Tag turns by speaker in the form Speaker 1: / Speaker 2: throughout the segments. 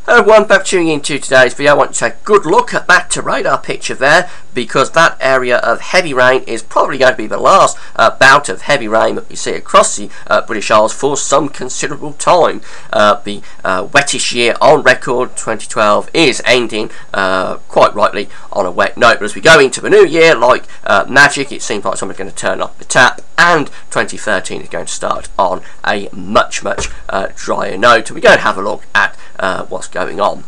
Speaker 1: Hello everyone, back tuning into today's video. I want to take a good look at that radar picture there, because that area of heavy rain is probably going to be the last bout of heavy rain that we see across the British Isles for some considerable time. The wettest year on record, 2012, is ending quite rightly on a wet note. But as we go into the new year, like magic, it seems like someone's going to turn off the tap, and 2013 is going to start on a much drier note. And we're going to have a look at what's going on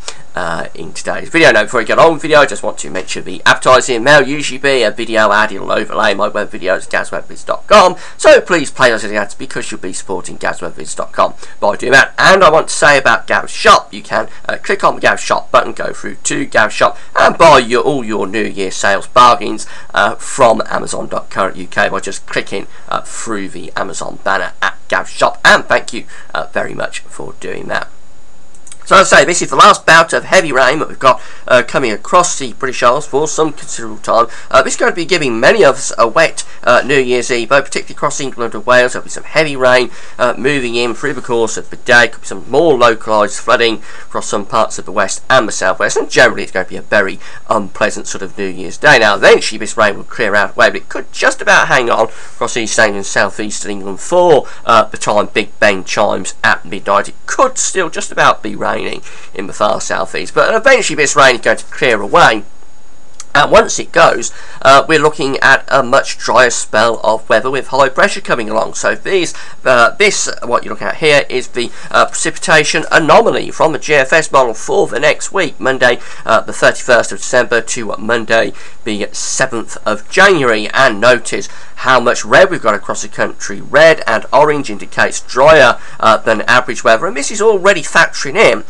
Speaker 1: in today's video. Now, before we get on with the video, I just want to mention the advertising. There'll usually be a video ad. It'll overlay my web videos at gazwebvids.com, so please play those ads because you'll be supporting gazwebvids.com by doing that. And I want to say about Gaz Shop, you can click on the Gaz Shop button, go through to Gaz Shop and buy all your New Year sales bargains from Amazon.co.uk by just clicking through the Amazon banner at Gaz Shop, and thank you very much for doing that. So as I say, this is the last bout of heavy rain that we've got coming across the British Isles for some considerable time. This is going to be giving many of us a wet New Year's Eve, particularly across England and Wales. There'll be some heavy rain moving in through the course of the day. Could be some more localised flooding across some parts of the west and the southwest, and generally it's going to be a very unpleasant sort of New Year's Day. Now eventually this rain will clear out away, but it could just about hang on across East England and South Eastern England for the time Big Ben chimes at midnight. It could still just about be raining in the far southeast, but eventually this rain is going to clear away. And once it goes, we're looking at a much drier spell of weather with high pressure coming along. So what you're looking at here is the precipitation anomaly from the GFS model for the next week, Monday the 31st of December to Monday the 7th of January. And notice how much red we've got across the country. Red and orange indicates drier than average weather, and this is already factoring in,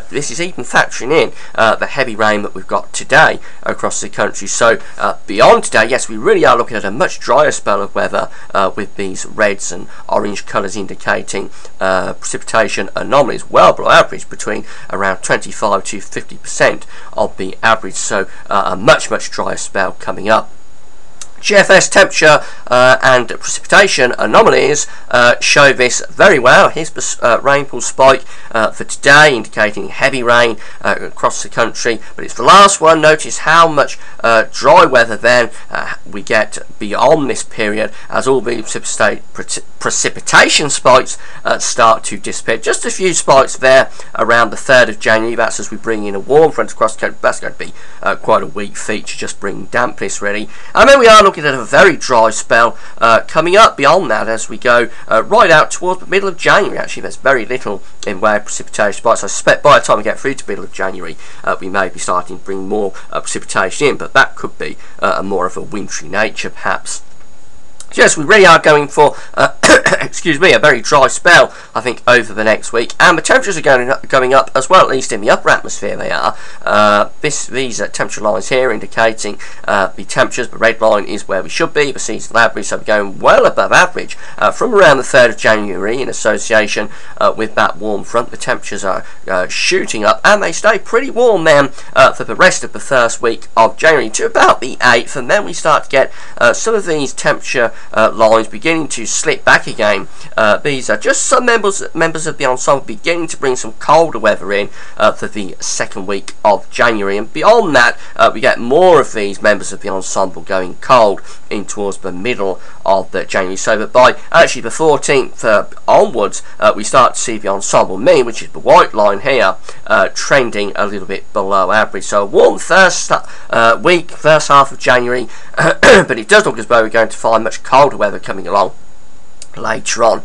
Speaker 1: this is even factoring in the heavy rain that we've got today across the country. So beyond today, yes, we really are looking at a much drier spell of weather with these reds and orange colours indicating precipitation anomalies well below average, between around 25 to 50% of the average. So a much drier spell coming up. GFS temperature and precipitation anomalies show this very well. Here's the rainfall spike for today, indicating heavy rain across the country, but it's the last one. Notice how much dry weather then we get beyond this period as all the precipitation spikes start to disappear. Just a few spikes there around the 3rd of January. That's as we bring in a warm front across the country. That's going to be quite a weak feature, just bringing dampness really. And then we are looking at a very dry spell coming up beyond that as we go right out towards the middle of January. Actually, there's very little in way of precipitation spikes. I suspect by the time we get through to the middle of January, we may be starting to bring more precipitation in, but that could be more of a wintry nature perhaps. So yes, we really are going for excuse me, a very dry spell, I think, over the next week, and the temperatures are going up as well, at least in the upper atmosphere they are. These temperature lines here indicating the temperatures. The red line is where we should be, the seasonal average, so we're going well above average from around the 3rd of January in association with that warm front. The temperatures are shooting up, and they stay pretty warm then for the rest of the first week of January to about the 8th, and then we start to get some of these temperature lines beginning to slip back again. These are just some members of the ensemble beginning to bring some colder weather in for the 2nd week of January, and beyond that we get more of these members of the ensemble going cold in towards the middle of January, so that by actually the 14th onwards we start to see the ensemble mean, which is the white line here, trending a little bit below average. So a warm first half of January but it does look as though we're going to find much colder weather coming along later on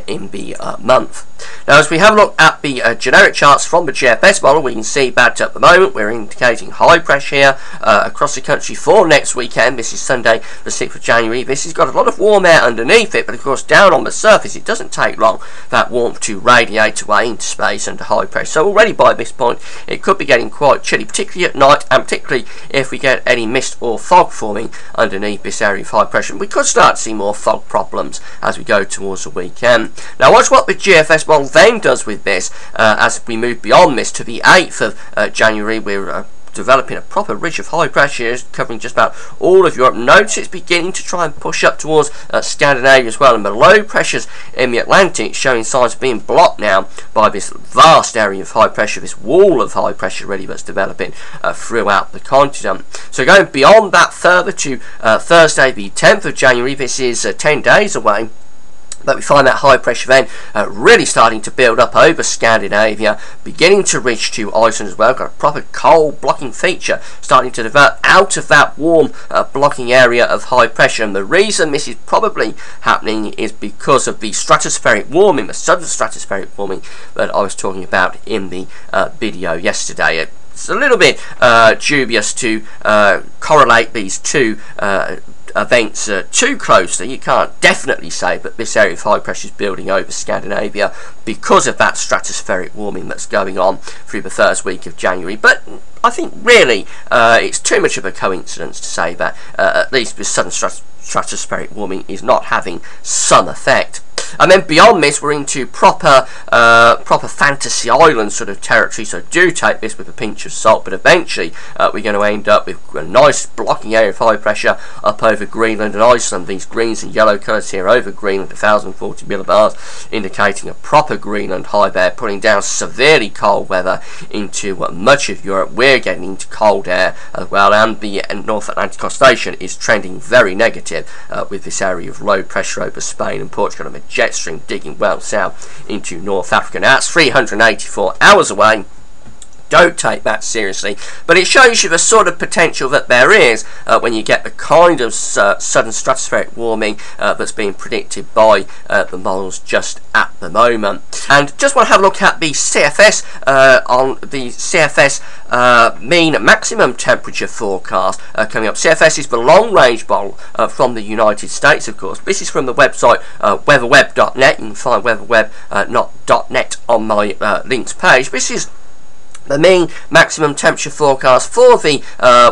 Speaker 1: in the month. Now, as we have a look at the generic charts from the GFS model, we can see that at the moment we're indicating high pressure here across the country for next weekend. This is Sunday the 6th of January. This has got a lot of warm air underneath it, but of course down on the surface it doesn't take long for that warmth to radiate away into space under high pressure. So already by this point it could be getting quite chilly, particularly at night, and particularly if we get any mist or fog forming underneath this area of high pressure. We could start to see more fog problems as we go towards the weekend. Now watch what the GFS model then does with this as we move beyond this to the 8th of January. We're developing a proper ridge of high pressure covering just about all of Europe. Notice it's beginning to try and push up towards Scandinavia as well, and the low pressures in the Atlantic showing signs of being blocked now by this vast area of high pressure, this wall of high pressure really that's developing throughout the continent. So going beyond that further to Thursday the 10th of January, this is 10 days away. But we find that high pressure then really starting to build up over Scandinavia, beginning to reach to Iceland as well. Got a proper cold blocking feature starting to develop out of that warm blocking area of high pressure. And the reason this is probably happening is because of the stratospheric warming, the sudden stratospheric warming that I was talking about in the video yesterday. It's a little bit dubious to correlate these two events too closely. You can't definitely say that this area of high pressure is building over Scandinavia because of that stratospheric warming that's going on through the first week of January. But I think really it's too much of a coincidence to say that at least this sudden stratospheric warming is not having some effect. And then beyond this, we're into proper fantasy island sort of territory, so do take this with a pinch of salt. But eventually we're going to end up with a nice blocking area of high pressure up over Greenland and Iceland. These greens and yellow colours here over Greenland, 1040 millibars, indicating a proper Greenland high there, putting down severely cold weather into much of Europe. We're getting into cold air as well, and the North Atlantic Oscillation is trending very negative with this area of low pressure over Spain and Portugal, and a jet stream digging well south into North Africa. Now that's 384 hours away. Don't take that seriously, but it shows you the sort of potential that there is when you get the kind of sudden stratospheric warming that's being predicted by the models just at the moment. And just want to have a look at the CFS on the CFS mean maximum temperature forecast coming up. CFS is the long-range model from the United States, of course. This is from the website weatherweb.net. You can find weatherweb not .net on my links page. This is the mean maximum temperature forecast for the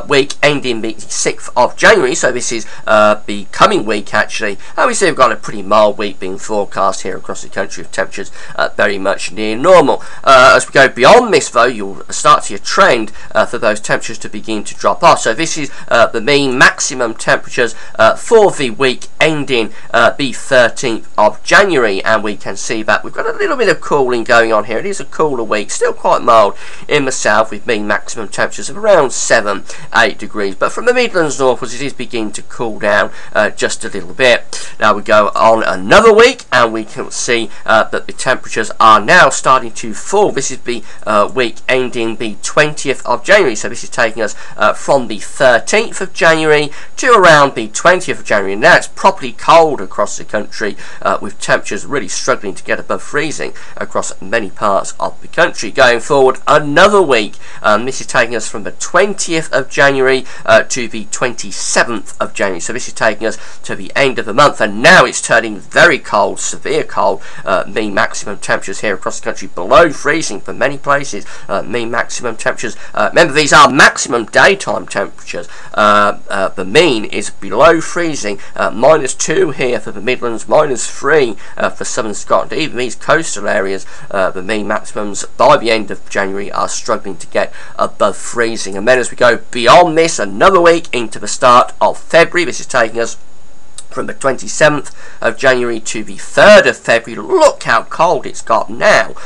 Speaker 1: week ending the 6th of January, so this is the coming week actually, and we see we've got a pretty mild week being forecast here across the country with temperatures very much near normal. As we go beyond this though, you'll start to see a trend for those temperatures to begin to drop off. So this is the mean maximum temperatures for the week ending the 13th of January, and we can see that we've got a little bit of cooling going on here. It is a cooler week, still quite mild in the south with mean maximum temperatures of around 7-8 degrees, but from the Midlands northwards it is beginning to cool down just a little bit. Now we go on another week and we can see that the temperatures are now starting to fall. This is the week ending the 20th of January, so this is taking us from the 13th of January to around the 20th of January. Now it's properly cold across the country with temperatures really struggling to get above freezing across many parts of the country. Going forward another week, this is taking us from the 20th of January to the 27th of January, so this is taking us to the end of the month, and now it's turning very cold, severe cold. Mean maximum temperatures here across the country below freezing for many places. Mean maximum temperatures, remember these are maximum daytime temperatures, the mean is below freezing, -2 here for the Midlands, -3 for southern Scotland. Even these coastal areas, the mean maximums by the end of January are struggling to get above freezing. And then as we go beyond this, another week into the start of February, this is taking us from the 27th of January to the 3rd of February. Look how cold it's got now.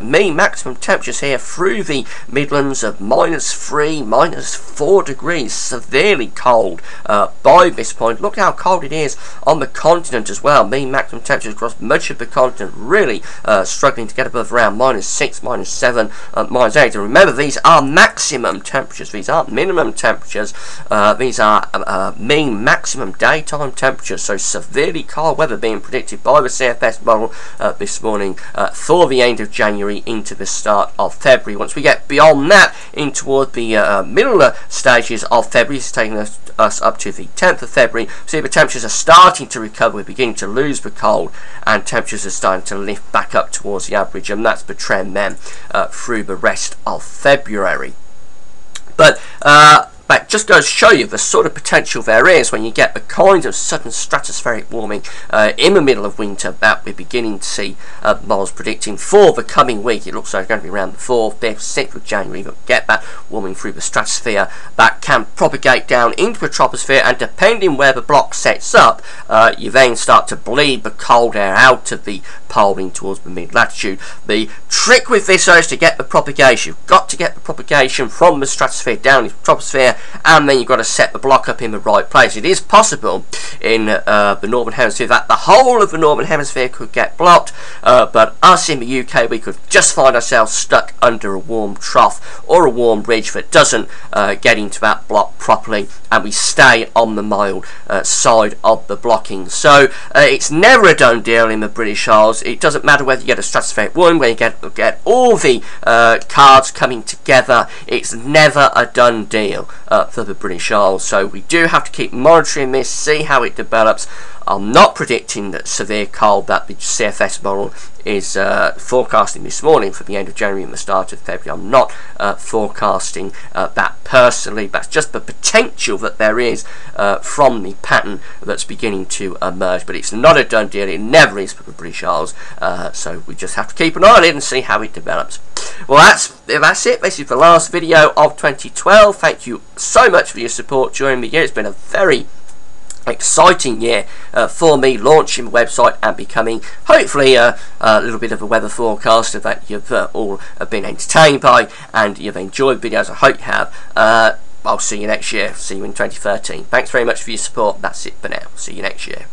Speaker 1: Mean maximum temperatures here through the Midlands of -3, -4 degrees. Severely cold by this point. Look how cold it is on the continent as well. Mean maximum temperatures across much of the continent really struggling to get above around -6, -7, -8. And remember, these are maximum temperatures. These aren't minimum temperatures. These are mean maximum daytime temperatures. So severely cold weather being predicted by the CFS model this morning for the end of January into the start of February. Once we get beyond that in toward the middle stages of February, it's taking us up to the 10th of February. See, the temperatures are starting to recover. We're beginning to lose the cold, and temperatures are starting to lift back up towards the average, and that's the trend then through the rest of February. But that just goes to show you the sort of potential there is when you get the kind of sudden stratospheric warming in the middle of winter that we're beginning to see models predicting for the coming week. It looks like it's going to be around the 4th, 5th, 6th of January that we get that warming through the stratosphere that can propagate down into the troposphere, and depending where the block sets up, you then start to bleed the cold air out of the pole in towards the mid-latitude. The trick with this is to get the propagation. You've got to get the propagation from the stratosphere down into the troposphere, and then you've got to set the block up in the right place. It is possible in the northern hemisphere that the whole of the northern hemisphere could get blocked, but us in the UK, we could just find ourselves stuck under a warm trough or a warm ridge that doesn't get into that block properly, and we stay on the mild side of the blocking. So it's never a done deal in the British Isles. It doesn't matter whether you get a stratospheric warming, where you get all the cards coming together. It's never a done deal for the British Isles. So we do have to keep monitoring this, see how it develops. I'm not predicting that severe cold that the CFS model is forecasting this morning for the end of January and the start of February. I'm not forecasting that personally. That's just the potential that there is from the pattern that's beginning to emerge. But it's not a done deal. It never is for the British Isles. So we just have to keep an eye on it and see how it develops. Well, that's it. This is the last video of 2012. Thank you so much for your support during the year. It's been a very exciting year for me, launching the website and becoming hopefully a little bit of a weather forecaster that you've all been entertained by and you've enjoyed videos. I hope you have. I'll see you next year. See you in 2013. Thanks very much for your support. That's it for now. See you next year.